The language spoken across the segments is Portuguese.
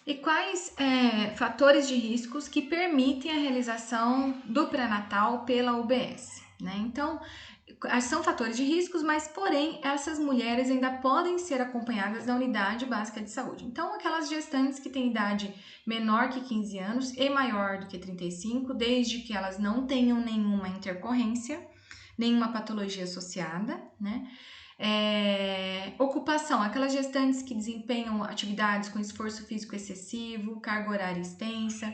E quais fatores de riscos que permitem a realização do pré-natal pela UBS, né? Então, são fatores de riscos, mas porém essas mulheres ainda podem ser acompanhadas na unidade básica de saúde. Então, aquelas gestantes que têm idade menor que 15 anos e maior do que 35, desde que elas não tenham nenhuma intercorrência, nenhuma patologia associada, né? Ocupação, aquelas gestantes que desempenham atividades com esforço físico excessivo, carga horária extensa,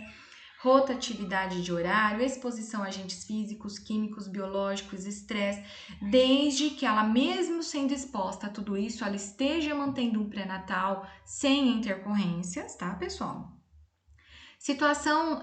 rotatividade de horário, exposição a agentes físicos, químicos, biológicos, estresse, desde que ela, mesmo sendo exposta a tudo isso, ela esteja mantendo um pré-natal sem intercorrências, tá, pessoal? Situação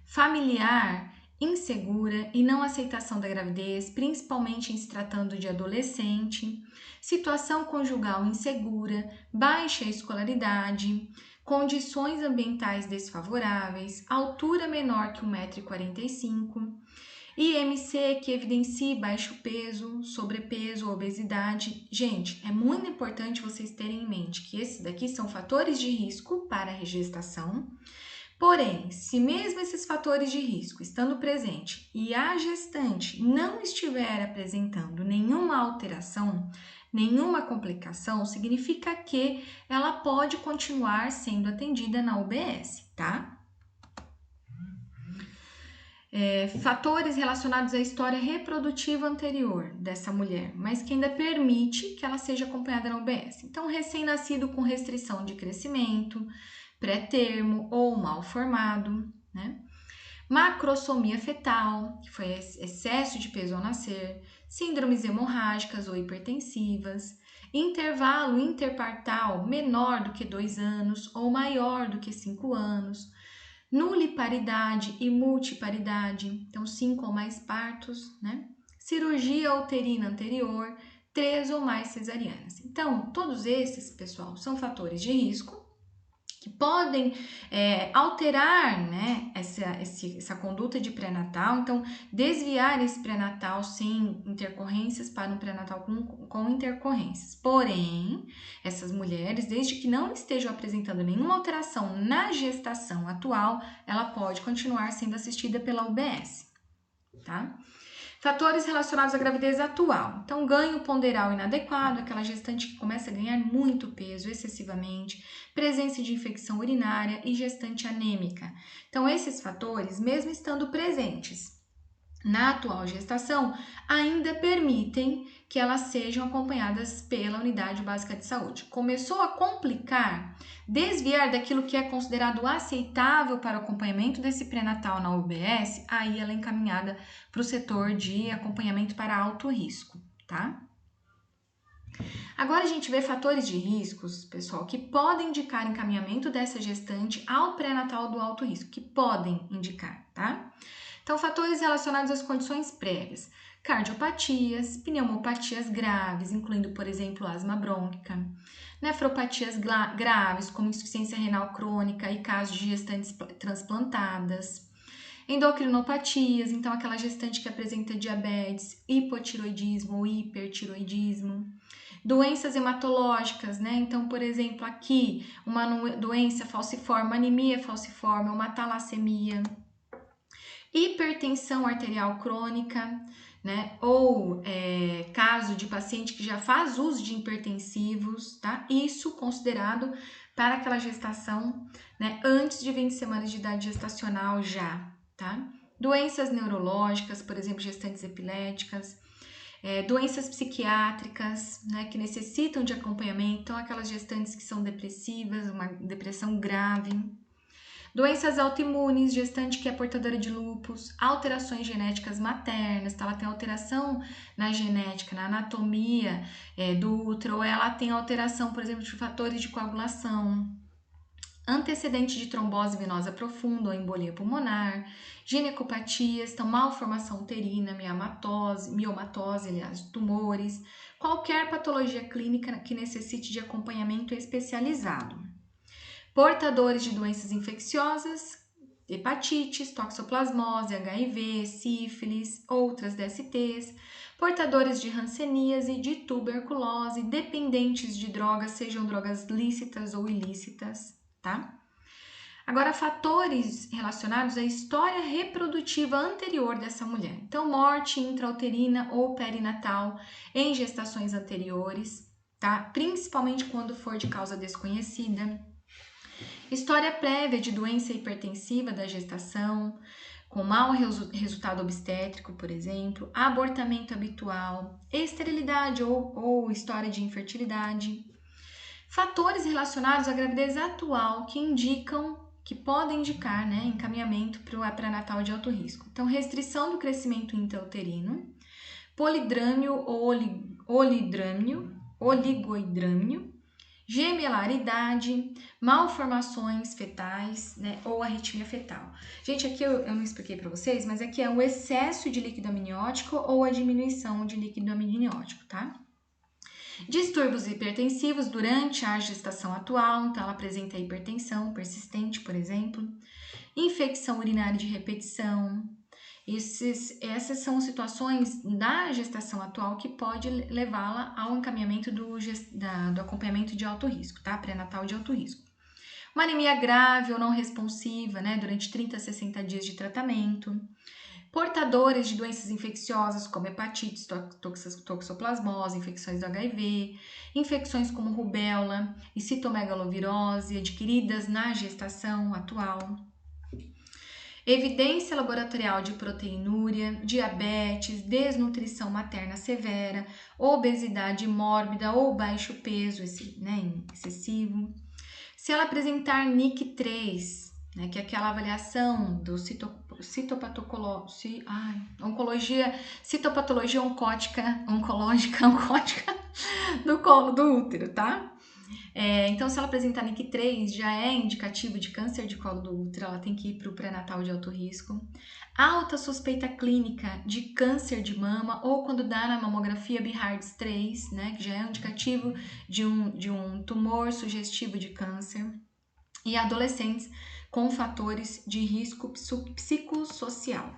familiar insegura e não aceitação da gravidez, principalmente em se tratando de adolescente, situação conjugal insegura, baixa escolaridade, condições ambientais desfavoráveis, altura menor que 1,45 m, IMC que evidencie baixo peso, sobrepeso, obesidade. Gente, é muito importante vocês terem em mente que esses daqui são fatores de risco para a gestação. Porém, se mesmo esses fatores de risco estando presente e a gestante não estiver apresentando nenhuma alteração, nenhuma complicação, significa que ela pode continuar sendo atendida na UBS, tá? Fatores relacionados à história reprodutiva anterior dessa mulher, mas que ainda permite que ela seja acompanhada na UBS. Então, recém-nascido com restrição de crescimento, pré-termo ou mal formado, né? Macrosomia fetal, que foi excesso de peso ao nascer, síndromes hemorrágicas ou hipertensivas, intervalo interpartal menor do que 2 anos ou maior do que 5 anos, nuliparidade e multiparidade, então 5 ou mais partos, né? Cirurgia uterina anterior, 3 ou mais cesarianas. Então, todos esses, pessoal, são fatores de risco que podem alterar, né, essa conduta de pré-natal, então desviar esse pré-natal sem intercorrências para um pré-natal com intercorrências. Porém, essas mulheres, desde que não estejam apresentando nenhuma alteração na gestação atual, ela pode continuar sendo assistida pela UBS, tá? Fatores relacionados à gravidez atual. Então, ganho ponderal inadequado, aquela gestante que começa a ganhar muito peso excessivamente, presença de infecção urinária e gestante anêmica. Então, esses fatores, mesmo estando presentes na atual gestação, ainda permitem que elas sejam acompanhadas pela unidade básica de saúde. Começou a complicar, desviar daquilo que é considerado aceitável para o acompanhamento desse pré-natal na UBS, aí ela é encaminhada para o setor de acompanhamento para alto risco, tá? Agora a gente vê fatores de riscos, pessoal, que podem indicar encaminhamento dessa gestante ao pré-natal do alto risco, que podem indicar, tá? Então, fatores relacionados às condições prévias: cardiopatias, pneumopatias graves, incluindo, por exemplo, asma brônquica, nefropatias graves, como insuficiência renal crônica e casos de gestantes transplantadas, endocrinopatias, então aquela gestante que apresenta diabetes, hipotiroidismo ou hipertiroidismo, doenças hematológicas, né? Então, por exemplo, aqui, uma doença falciforme, uma anemia falciforme, uma talassemia, hipertensão arterial crônica, né? Ou caso de paciente que já faz uso de hipertensivos, tá? Isso considerado para aquela gestação, né? Antes de 20 semanas de idade gestacional já, tá? Doenças neurológicas, por exemplo, gestantes epiléticas, doenças psiquiátricas, né? Que necessitam de acompanhamento, então aquelas gestantes que são depressivas, uma depressão grave. Doenças autoimunes, gestante que é portadora de lúpus, alterações genéticas maternas, tá? Ela tem alteração na genética, na anatomia do útero, ou ela tem alteração, por exemplo, de fatores de coagulação, antecedente de trombose venosa profunda ou embolia pulmonar, ginecopatias, então malformação uterina, miomatose, aliás, tumores, qualquer patologia clínica que necessite de acompanhamento especializado. Portadores de doenças infecciosas, hepatites, toxoplasmose, HIV, sífilis, outras DSTs, portadores de hanseníase e de tuberculose, dependentes de drogas, sejam drogas lícitas ou ilícitas, tá? Agora, fatores relacionados à história reprodutiva anterior dessa mulher. Então, morte intrauterina ou perinatal em gestações anteriores, tá? Principalmente quando for de causa desconhecida. História prévia de doença hipertensiva da gestação, com mau resultado obstétrico, por exemplo, abortamento habitual, esterilidade ou história de infertilidade. Fatores relacionados à gravidez atual que podem indicar, né, encaminhamento para o pré-natal de alto risco. Então, restrição do crescimento intrauterino, polidrâmio ou oligoidrâmio, gemelaridade, malformações fetais, né, ou arritmia fetal. Gente, aqui eu não expliquei para vocês, mas aqui é o excesso de líquido amniótico ou a diminuição de líquido amniótico, tá? Distúrbios hipertensivos durante a gestação atual, então ela apresenta hipertensão persistente, por exemplo, infecção urinária de repetição. Essas são situações da gestação atual que pode levá-la ao encaminhamento do acompanhamento de alto risco, tá? Pré-natal de alto risco. Uma anemia grave ou não responsiva, né? Durante 30 a 60 dias de tratamento. Portadores de doenças infecciosas como hepatites, toxoplasmose, infecções do HIV, infecções como rubéola e citomegalovirose adquiridas na gestação atual. Evidência laboratorial de proteinúria, diabetes, desnutrição materna severa, obesidade mórbida ou baixo peso excessivo. Se ela apresentar NIC3, né, que é aquela avaliação do citopatologia oncológica do colo do útero, tá? Então, se ela apresentar NIC3, já é indicativo de câncer de colo do útero, ela tem que ir para o pré-natal de alto risco. Alta suspeita clínica de câncer de mama ou quando dá na mamografia BIHARDS 3, né, que já é um indicativo de um tumor sugestivo de câncer. E adolescentes com fatores de risco psicossocial.